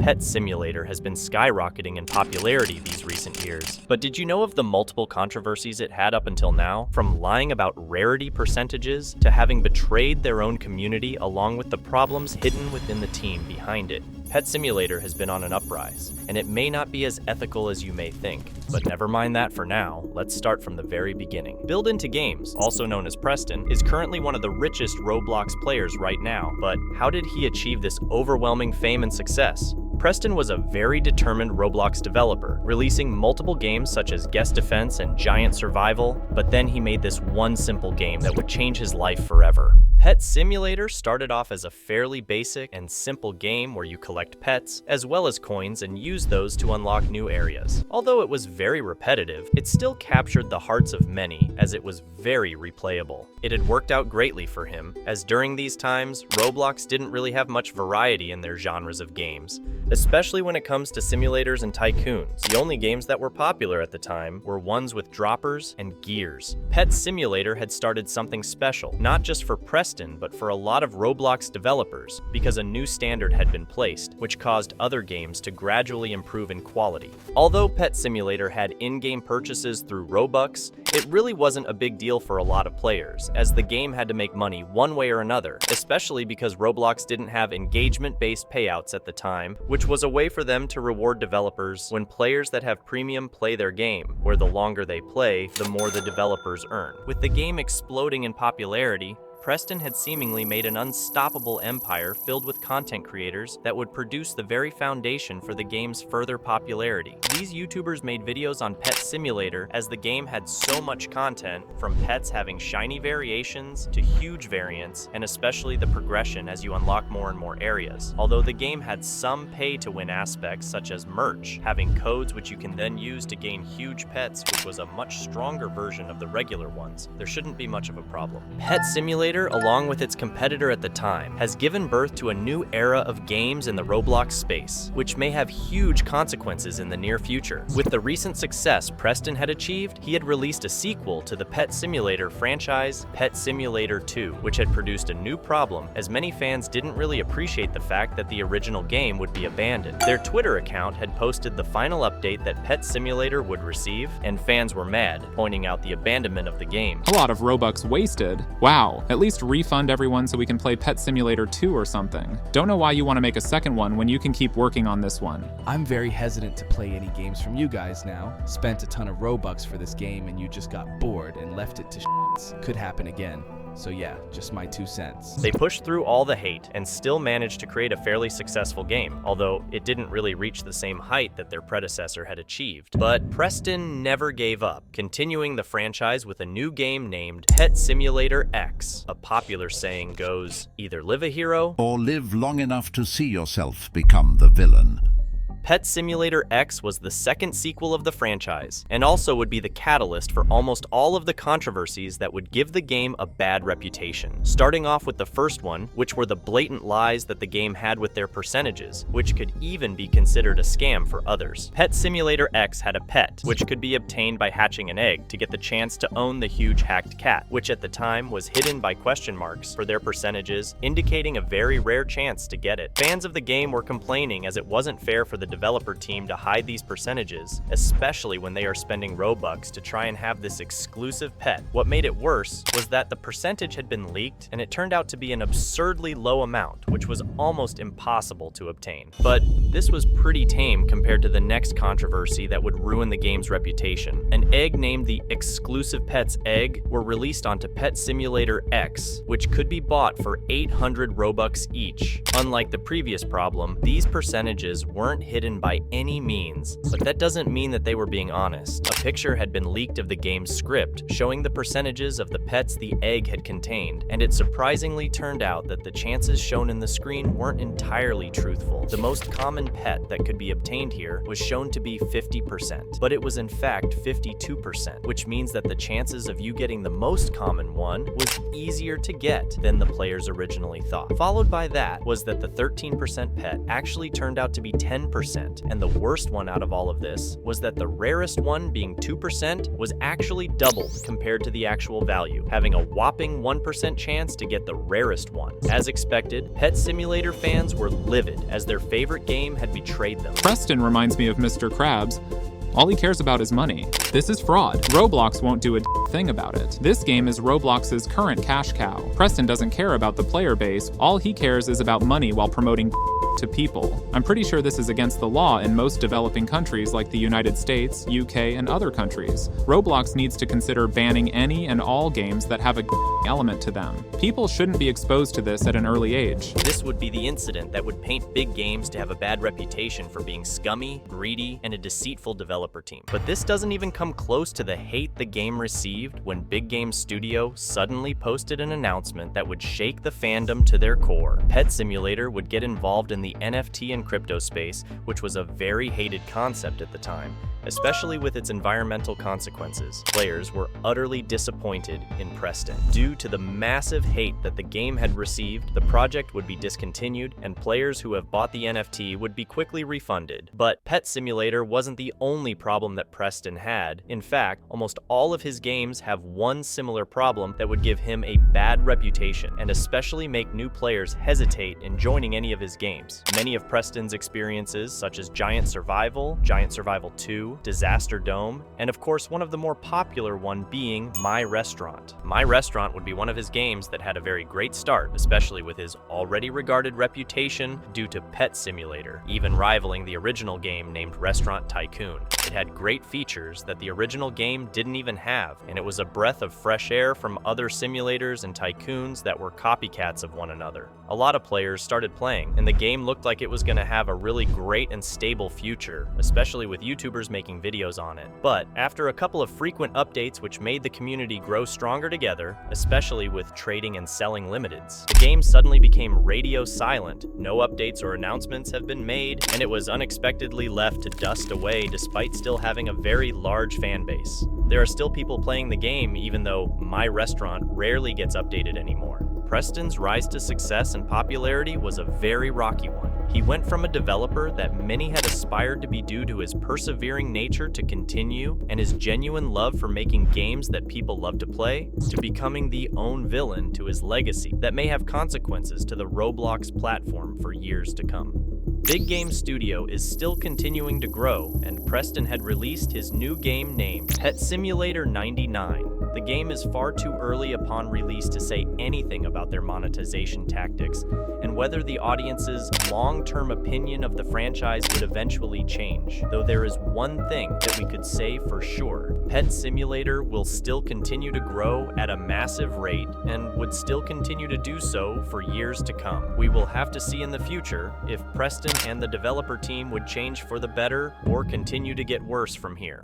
Pet Simulator has been skyrocketing in popularity these recent years. But did you know of the multiple controversies it had up until now? From lying about rarity percentages to having betrayed their own community, along with the problems hidden within the team behind it. Pet Simulator has been on an uprise, and it may not be as ethical as you may think. But never mind that for now, let's start from the very beginning. Build Into Games, also known as Preston, is currently one of the richest Roblox players right now. But how did he achieve this overwhelming fame and success? Preston was a very determined Roblox developer, releasing multiple games such as Guest Defense and Giant Survival, but then he made this one simple game that would change his life forever. Pet Simulator started off as a fairly basic and simple game where you collect pets, as well as coins, and use those to unlock new areas. Although it was very repetitive, it still captured the hearts of many, as it was very replayable. It had worked out greatly for him, as during these times, Roblox didn't really have much variety in their genres of games, especially when it comes to simulators and tycoons. The only games that were popular at the time were ones with droppers and gears. Pet Simulator had started something special, not just for Preston, but for a lot of Roblox developers, because a new standard had been placed, which caused other games to gradually improve in quality. Although Pet Simulator had in-game purchases through Robux, it really wasn't a big deal for a lot of players, as the game had to make money one way or another, especially because Roblox didn't have engagement-based payouts at the time, which was a way for them to reward developers when players that have premium play their game, where the longer they play, the more the developers earn. With the game exploding in popularity, Preston had seemingly made an unstoppable empire filled with content creators that would produce the very foundation for the game's further popularity. These YouTubers made videos on Pet Simulator as the game had so much content, from pets having shiny variations to huge variants, and especially the progression as you unlock more and more areas. Although the game had some pay-to-win aspects such as merch, having codes which you can then use to gain huge pets, which was a much stronger version of the regular ones, there shouldn't be much of a problem. Pet Simulator, along with its competitor at the time, has given birth to a new era of games in the Roblox space, which may have huge consequences in the near future. With the recent success Preston had achieved, he had released a sequel to the Pet Simulator franchise, Pet Simulator 2, which had produced a new problem, as many fans didn't really appreciate the fact that the original game would be abandoned. Their Twitter account had posted the final update that Pet Simulator would receive, and fans were mad, pointing out the abandonment of the game. A lot of Robux wasted. Wow, at least refund everyone so we can play Pet Simulator 2 or something. Don't know why you want to make a second one when you can keep working on this one. I'm very hesitant to play any games from you guys now. Spent a ton of Robux for this game and you just got bored and left it to shits. Could happen again. So yeah, just my 2 cents. They pushed through all the hate and still managed to create a fairly successful game, although it didn't really reach the same height that their predecessor had achieved. But Preston never gave up, continuing the franchise with a new game named Pet Simulator X. A popular saying goes, either live a hero or live long enough to see yourself become the villain. Pet Simulator X was the second sequel of the franchise, and also would be the catalyst for almost all of the controversies that would give the game a bad reputation. Starting off with the first one, which were the blatant lies that the game had with their percentages, which could even be considered a scam for others. Pet Simulator X had a pet, which could be obtained by hatching an egg to get the chance to own the huge hacked cat, which at the time was hidden by question marks for their percentages, indicating a very rare chance to get it. Fans of the game were complaining as it wasn't fair for the developer team to hide these percentages, especially when they are spending Robux to try and have this exclusive pet. What made it worse was that the percentage had been leaked, and it turned out to be an absurdly low amount, which was almost impossible to obtain. But this was pretty tame compared to the next controversy that would ruin the game's reputation. An egg named the Exclusive Pets Egg were released onto Pet Simulator X, which could be bought for 800 Robux each. Unlike the previous problem, these percentages weren't hidden by any means, but that doesn't mean that they were being honest. A picture had been leaked of the game's script, showing the percentages of the pets the egg had contained, and it surprisingly turned out that the chances shown in the screen weren't entirely truthful. The most common pet that could be obtained here was shown to be 50%, but it was in fact 52%, which means that the chances of you getting the most common one was easier to get than the players originally thought. Followed by that was that the 13% pet actually turned out to be 10%, 2%. And the worst one out of all of this was that the rarest one, being 2%, was actually doubled compared to the actual value, having a whopping 1% chance to get the rarest one. As expected, Pet Simulator fans were livid as their favorite game had betrayed them. Preston reminds me of Mr. Krabs. All he cares about is money. This is fraud. Roblox won't do a thing about it. This game is Roblox's current cash cow. Preston doesn't care about the player base. All he cares is about money while promoting to people. I'm pretty sure this is against the law in most developing countries like the United States, UK, and other countries. Roblox needs to consider banning any and all games that have a element to them. People shouldn't be exposed to this at an early age. This would be the incident that would paint big games to have a bad reputation for being scummy, greedy, and a deceitful developer team. But this doesn't even come close to the hate the game received when Big Game Studio suddenly posted an announcement that would shake the fandom to their core. Pet Simulator would get involved in the NFT and crypto space, which was a very hated concept at the time, especially with its environmental consequences. Players were utterly disappointed in Preston. Due to the massive hate that the game had received, the project would be discontinued, and players who have bought the NFT would be quickly refunded. But Pet Simulator wasn't the only problem that Preston had. In fact, almost all of his games have one similar problem that would give him a bad reputation, and especially make new players hesitate in joining any of his games. Many of Preston's experiences, such as Giant Survival 2, Disaster Dome, and of course one of the more popular one being My Restaurant. My Restaurant would be one of his games that had a very great start, especially with his already regarded reputation due to Pet Simulator, even rivaling the original game named Restaurant Tycoon. It had great features that the original game didn't even have, and it was a breath of fresh air from other simulators and tycoons that were copycats of one another. A lot of players started playing, and the game looked like it was going to have a really great and stable future, especially with YouTubers making videos on it. But after a couple of frequent updates which made the community grow stronger together, especially with trading and selling limiteds, the game suddenly became radio silent. No updates or announcements have been made, and it was unexpectedly left to dust away despite still having a very large fan base. There are still people playing the game even though My Restaurant rarely gets updated anymore. Preston's rise to success and popularity was a very rocky one. He went from a developer that many had aspired to be due to his persevering nature to continue and his genuine love for making games that people love to play, to becoming the own villain to his legacy that may have consequences to the Roblox platform for years to come. Big Game Studio is still continuing to grow, and Preston had released his new game named Pet Simulator 99. The game is far too early upon release to say anything about their monetization tactics and whether the audience's long-term opinion of the franchise would eventually change. Though there is one thing that we could say for sure: Pet Simulator will still continue to grow at a massive rate and would still continue to do so for years to come. We will have to see in the future if Preston and the developer team would change for the better or continue to get worse from here.